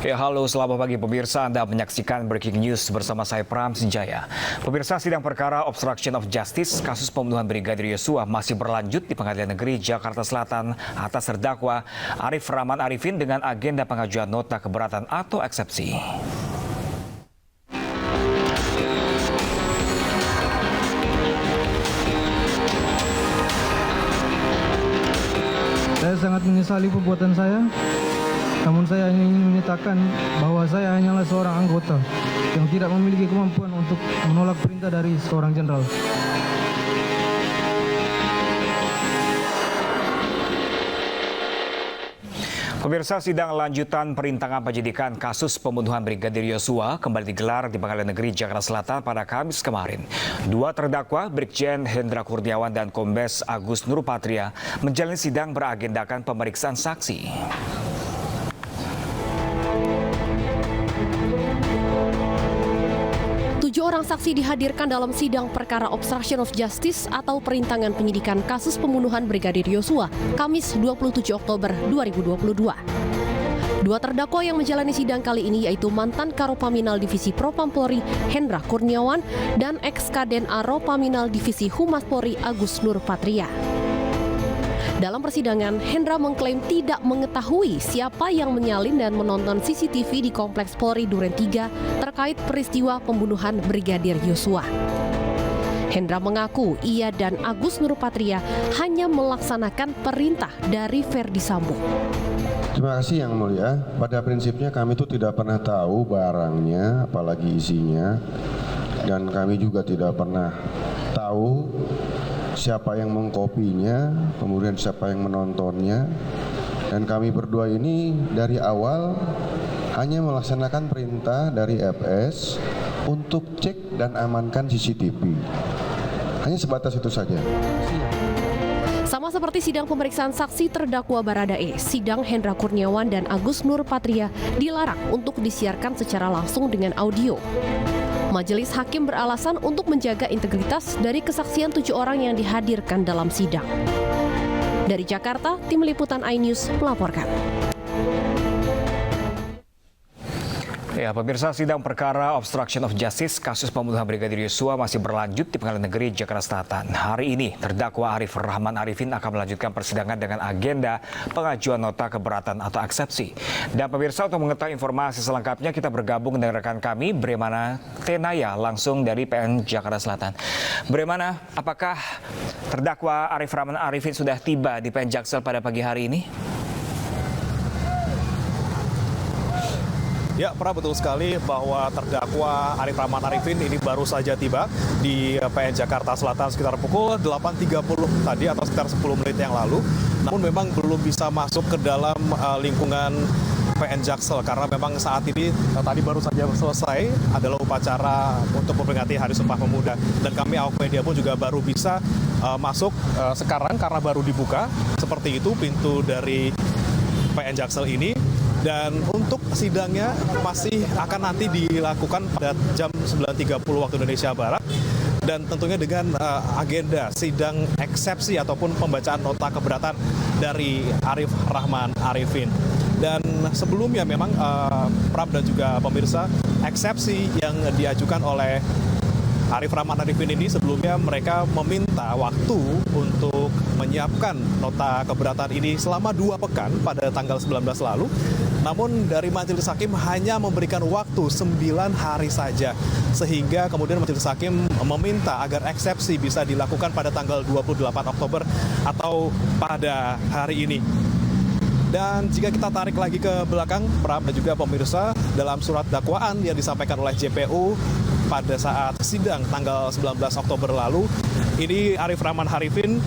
Ya, halo, selamat pagi pemirsa. Anda menyaksikan Breaking News bersama saya Pram Sinjaya. Pemirsa, sidang perkara obstruction of justice kasus pembunuhan Brigadir Yosua masih berlanjut di Pengadilan Negeri Jakarta Selatan atas terdakwa Arif Rahman Arifin dengan agenda pengajuan nota keberatan atau eksepsi. Saya sangat menyesali perbuatan saya. Namun saya hanya ingin menyatakan bahwa saya hanyalah seorang anggota yang tidak memiliki kemampuan untuk menolak perintah dari seorang jenderal. Pemirsa, sidang lanjutan perintangan penyidikan kasus pembunuhan Brigadir Yosua kembali digelar di Pengadilan Negeri Jakarta Selatan pada Kamis kemarin. Dua terdakwa, Brigjen Hendra Kurniawan dan Kombes Agus Nurpatria, menjalani sidang beragendakan pemeriksaan saksi. Tujuh orang saksi dihadirkan dalam sidang perkara obstruction of justice atau perintangan penyidikan kasus pembunuhan Brigadir Yosua, Kamis 27 Oktober 2022. Dua terdakwa yang menjalani sidang kali ini yaitu mantan Karopaminal Divisi Propam Polri Hendra Kurniawan dan ex-Kaden Aropaminal Divisi Humas Polri Agus Nurpatria. Dalam persidangan, Hendra mengklaim tidak mengetahui siapa yang menyalin dan menonton CCTV di Kompleks Polri Duren 3 terkait peristiwa pembunuhan Brigadir Yosua. Hendra mengaku ia dan Agus Nurpatria hanya melaksanakan perintah dari Ferdi Sambo. Terima kasih Yang Mulia. Pada prinsipnya kami itu tidak pernah tahu barangnya, apalagi isinya. Dan kami juga tidak pernah tahu siapa yang mengkopinya, kemudian siapa yang menontonnya. Dan kami berdua ini dari awal hanya melaksanakan perintah dari FS untuk cek dan amankan CCTV. Hanya sebatas itu saja. Sama seperti sidang pemeriksaan saksi terdakwa Baradae, sidang Hendra Kurniawan dan Agus Nurpatria dilarang untuk disiarkan secara langsung dengan audio. Majelis Hakim beralasan untuk menjaga integritas dari kesaksian 7 orang yang dihadirkan dalam sidang. Dari Jakarta, Tim Liputan iNews melaporkan. Ya, pemirsa, sidang perkara obstruction of justice kasus pembunuhan Brigadir Yosua masih berlanjut di Pengadilan Negeri Jakarta Selatan. Hari ini, terdakwa Arif Rahman Arifin akan melanjutkan persidangan dengan agenda pengajuan nota keberatan atau eksepsi. Dan pemirsa, untuk mengetahui informasi selengkapnya, kita bergabung dengan rekan kami, Bremana Tenaya, langsung dari PN Jakarta Selatan. Bremana, apakah terdakwa Arif Rahman Arifin sudah tiba di PN Jaksel pada pagi hari ini? Ya, betul sekali bahwa terdakwa Arif Rahman Arifin ini baru saja tiba di PN Jakarta Selatan sekitar pukul 8.30 tadi atau sekitar 10 menit yang lalu. Namun memang belum bisa masuk ke dalam lingkungan PN Jaksel karena memang saat ini tadi baru saja selesai adalah upacara untuk memperingati Hari Sumpah Pemuda. Dan kami awak media pun juga baru bisa masuk sekarang karena baru dibuka seperti itu pintu dari PN Jaksel ini. Dan untuk sidangnya masih akan nanti dilakukan pada jam 9.30 waktu Indonesia Barat. Dan tentunya dengan agenda sidang eksepsi ataupun pembacaan nota keberatan dari Arif Rahman Arifin. Dan sebelumnya memang Prab dan juga pemirsa, eksepsi yang diajukan oleh Arif Rahman Arifin ini sebelumnya mereka meminta waktu untuk menyiapkan nota keberatan ini selama 2 pekan pada tanggal 19 lalu. Namun dari Majelis Hakim hanya memberikan waktu 9 hari saja. Sehingga kemudian Majelis Hakim meminta agar eksepsi bisa dilakukan pada tanggal 28 Oktober atau pada hari ini. Dan jika kita tarik lagi ke belakang, Prab dan juga pemirsa, dalam surat dakwaan yang disampaikan oleh JPU pada saat sidang tanggal 19 Oktober lalu, ini Arif Rahman Arifin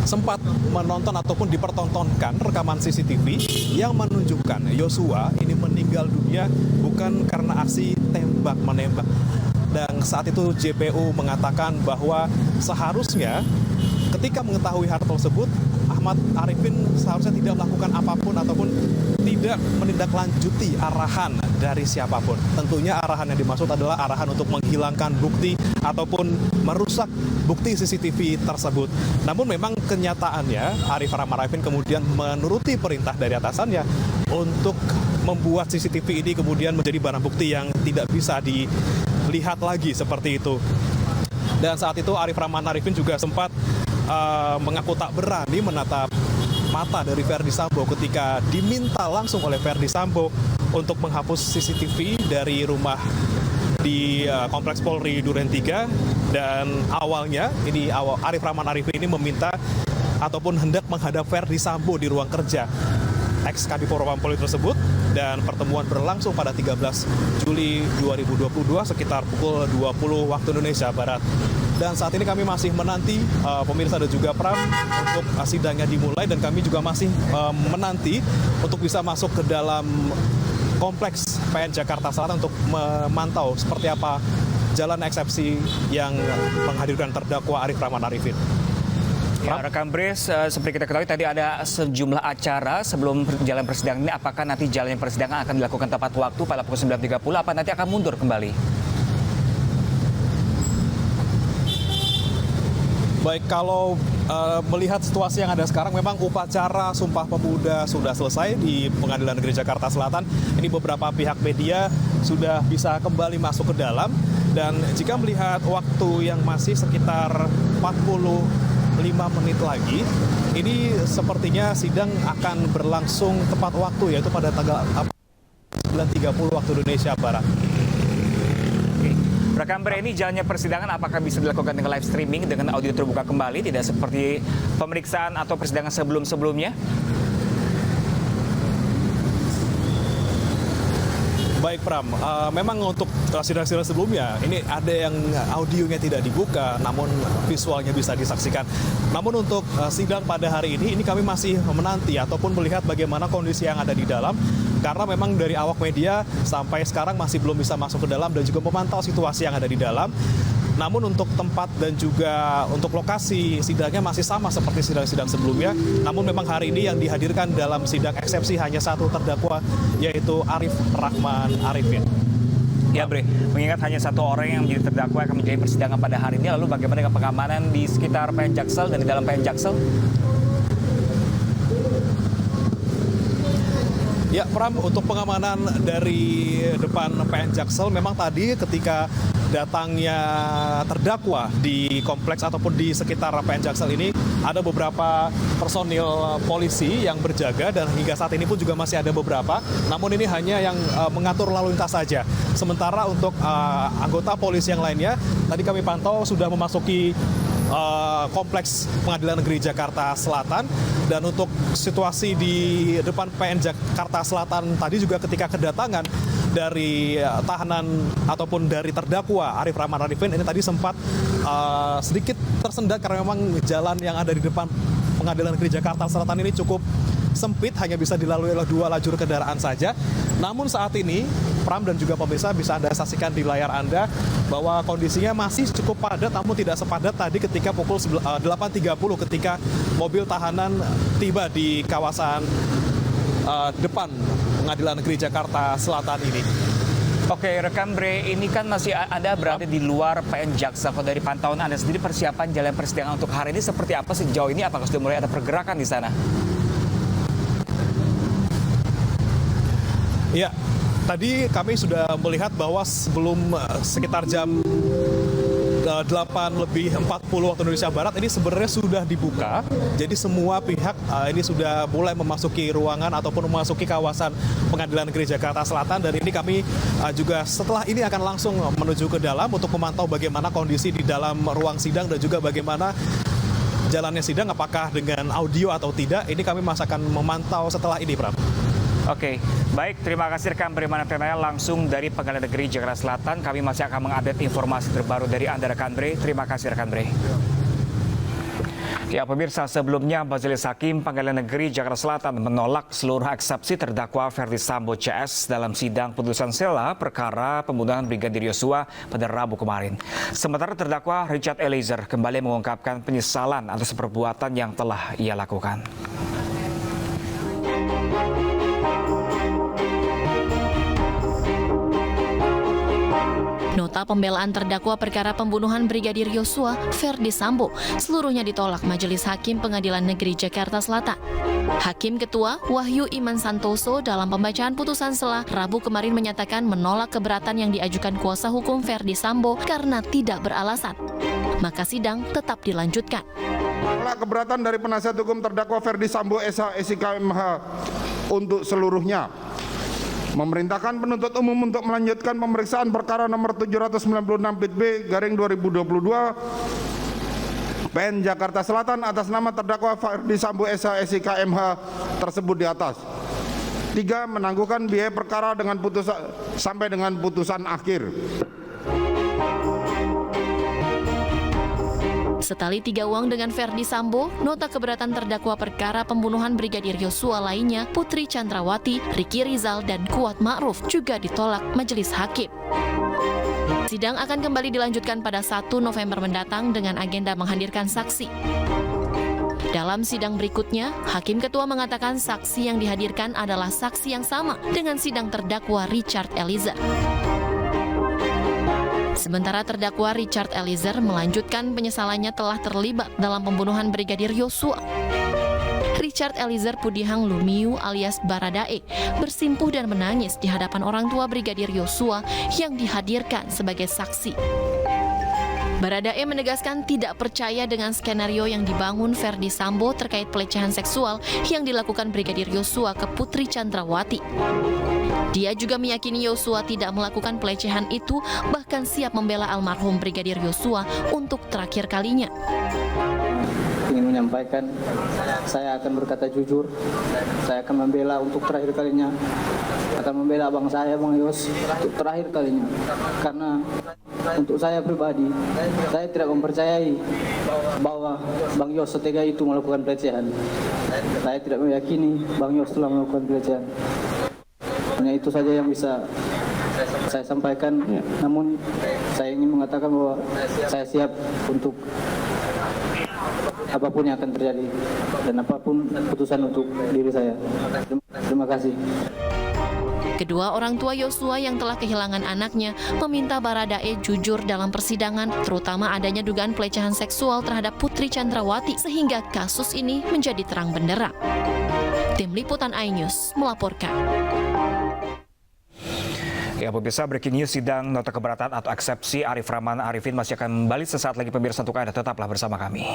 sempat menonton ataupun dipertontonkan rekaman CCTV yang menunjukkan Yosua ini meninggal dunia bukan karena aksi tembak-menembak. Dan saat itu JPU mengatakan bahwa seharusnya ketika mengetahui hal tersebut, Ahmad Arifin seharusnya tidak melakukan apapun ataupun tidak menindaklanjuti arahan dari siapapun. Tentunya arahan yang dimaksud adalah arahan untuk menghilangkan bukti ataupun merusak bukti CCTV tersebut. Namun memang kenyataannya Arif Rahman Arifin kemudian menuruti perintah dari atasannya untuk membuat CCTV ini kemudian menjadi barang bukti yang tidak bisa dilihat lagi seperti itu. Dan saat itu Arif Rahman Arifin juga sempat mengaku tak berani menatap mata dari Verdi Sambo ketika diminta langsung oleh Verdi Sambo untuk menghapus CCTV dari rumah di Kompleks Polri Duren 3. Dan awalnya Arif Rahman Arifin ini meminta ataupun hendak menghadap Verdi Sambo di ruang kerja ex-Kadif Propam Polri tersebut, dan pertemuan berlangsung pada 13 Juli 2022 sekitar pukul 20 waktu Indonesia Barat. Dan saat ini kami masih menanti pemirsa dan juga Pram untuk sidangnya dimulai, dan kami juga masih menanti untuk bisa masuk ke dalam kompleks PN Jakarta Selatan untuk memantau seperti apa jalan eksepsi yang menghadirkan terdakwa Arif Rahman Arifin. Ya, rekan Bres, seperti kita ketahui tadi ada sejumlah acara sebelum jalan persidangan ini. Apakah nanti jalannya persidangan akan dilakukan tepat waktu pada pukul 9.30, apa nanti akan mundur kembali? Baik, kalau melihat situasi yang ada sekarang, memang upacara Sumpah Pemuda sudah selesai di Pengadilan Negeri Jakarta Selatan. Ini beberapa pihak media sudah bisa kembali masuk ke dalam. Dan jika melihat waktu yang masih sekitar 45 menit lagi, ini sepertinya sidang akan berlangsung tepat waktu, yaitu pada tanggal 9.30 waktu Indonesia Barat. Rekan Bre, ini jalannya persidangan apakah bisa dilakukan dengan live streaming dengan audio terbuka kembali, tidak seperti pemeriksaan atau persidangan sebelum-sebelumnya? Baik Pram, memang untuk sidang-sidang sebelumnya ini ada yang audionya tidak dibuka, namun visualnya bisa disaksikan. Namun untuk sidang pada hari ini kami masih menanti ataupun melihat bagaimana kondisi yang ada di dalam, karena memang dari awak media sampai sekarang masih belum bisa masuk ke dalam dan juga memantau situasi yang ada di dalam. Namun untuk tempat dan juga untuk lokasi sidangnya masih sama seperti sidang-sidang sebelumnya. Namun memang hari ini yang dihadirkan dalam sidang eksepsi hanya satu terdakwa, yaitu Arif Rahman Arifin. Ya Bre, mengingat hanya satu orang yang menjadi terdakwa akan menjadi persidangan pada hari ini, lalu bagaimana dengan pengamanan di sekitar PN Jaksel dan di dalam PN Jaksel? Ya Pram, untuk pengamanan dari depan PN Jaksel memang tadi ketika datangnya terdakwa di kompleks ataupun di sekitar PN Jaksel ini ada beberapa personil polisi yang berjaga, dan hingga saat ini pun juga masih ada beberapa, namun ini hanya yang mengatur lalu lintas saja. Sementara untuk anggota polisi yang lainnya tadi kami pantau sudah memasuki kompleks Pengadilan Negeri Jakarta Selatan. Dan untuk situasi di depan PN Jakarta Selatan tadi juga ketika kedatangan dari tahanan ataupun dari terdakwa Arif Rahman Arifin ini tadi sempat sedikit tersendat karena memang jalan yang ada di depan Pengadilan Negeri Jakarta Selatan ini cukup sempit, hanya bisa dilalui oleh 2 lajur kendaraan saja. Namun saat ini Pram dan juga pemirsa bisa Anda saksikan di layar Anda bahwa kondisinya masih cukup padat, namun tidak sepadat tadi ketika pukul 8.30 ketika mobil tahanan tiba di kawasan depan Pengadilan Negeri Jakarta Selatan ini. Oke, rekan Bre, ini kan masih Anda berada di luar PN Jaksel. Kalau dari pantauan Anda sendiri, persiapan jalan persidangan untuk hari ini seperti apa sejauh ini? Apakah sudah mulai ada pergerakan di sana? Ya, tadi kami sudah melihat bahwa sebelum sekitar jam 8:40 waktu Indonesia Barat ini sebenarnya sudah dibuka. Jadi semua pihak ini sudah mulai memasuki ruangan ataupun memasuki kawasan Pengadilan Negeri Jakarta Selatan. Dan ini kami juga setelah ini akan langsung menuju ke dalam untuk memantau bagaimana kondisi di dalam ruang sidang dan juga bagaimana jalannya sidang, apakah dengan audio atau tidak. Ini kami masih akan memantau setelah ini, Pram. Oke, baik. Terima kasih rekan Beriman Tenaya langsung dari Pengadilan Negeri Jakarta Selatan. Kami masih akan mengupdate informasi terbaru dari Anda rekan Bre. Terima kasih rekan Bre. Ya pemirsa, sebelumnya Majelis Hakim Pengadilan Negeri Jakarta Selatan menolak seluruh eksepsi terdakwa Verdi Sambo CS dalam sidang putusan sela perkara pembunuhan Brigadir Yosua pada Rabu kemarin. Sementara terdakwa Richard Eliezer kembali mengungkapkan penyesalan atas perbuatan yang telah ia lakukan. Nota pembelaan terdakwa perkara pembunuhan Brigadir Yosua, Ferdi Sambo, seluruhnya ditolak Majelis Hakim Pengadilan Negeri Jakarta Selatan. Hakim Ketua Wahyu Iman Santoso dalam pembacaan putusan sela Rabu kemarin menyatakan menolak keberatan yang diajukan kuasa hukum Ferdi Sambo karena tidak beralasan. Maka sidang tetap dilanjutkan. Menolak keberatan dari penasihat hukum terdakwa Ferdi Sambo SIK MH untuk seluruhnya. Memerintahkan penuntut umum untuk melanjutkan pemeriksaan perkara nomor 796/B/2022 PN Jakarta Selatan atas nama terdakwa Ferdi Sambo SIK MH tersebut di atas. 3. Menangguhkan biaya perkara dengan sampai dengan putusan akhir. Setali 3 uang dengan Ferdi Sambo, nota keberatan terdakwa perkara pembunuhan Brigadir Yosua lainnya, Putri Chandrawati, Ricky Rizal, dan Kuat Ma'ruf juga ditolak Majelis Hakim. Sidang akan kembali dilanjutkan pada 1 November mendatang dengan agenda menghadirkan saksi. Dalam sidang berikutnya, Hakim Ketua mengatakan saksi yang dihadirkan adalah saksi yang sama dengan sidang terdakwa Richard Eliezer. Sementara terdakwa Richard Eliezer melanjutkan penyesalannya telah terlibat dalam pembunuhan Brigadir Yosua. Richard Eliezer Pudihang Lumiu alias Baradae bersimpuh dan menangis di hadapan orang tua Brigadir Yosua yang dihadirkan sebagai saksi. Baradae menegaskan tidak percaya dengan skenario yang dibangun Ferdi Sambo terkait pelecehan seksual yang dilakukan Brigadir Yosua ke Putri Chandrawati. Dia juga meyakini Yosua tidak melakukan pelecehan itu, bahkan siap membela almarhum Brigadir Yosua untuk terakhir kalinya. Ingin menyampaikan, saya akan berkata jujur, saya akan membela untuk terakhir kalinya, akan membela abang saya, Bang Yos, untuk terakhir kalinya. Karena untuk saya pribadi, saya tidak mempercayai bahwa Bang Yos setega itu melakukan pelecehan. Saya tidak meyakini Bang Yos telah melakukan pelecehan. Hanya itu saja yang bisa saya sampaikan. Namun saya ingin mengatakan bahwa saya siap untuk apapun yang akan terjadi dan apapun keputusan untuk diri saya. Terima kasih. Kedua orang tua Yosua yang telah kehilangan anaknya meminta Baradae jujur dalam persidangan, terutama adanya dugaan pelecehan seksual terhadap Putri Chandrawati sehingga kasus ini menjadi terang benderang. Tim Liputan iNews melaporkan. Ya, pemirsa, breaking news sidang nota keberatan atau eksepsi Arif Rahman Arifin masih akan kembali sesaat lagi pemirsa untuk Anda. Tetaplah bersama kami.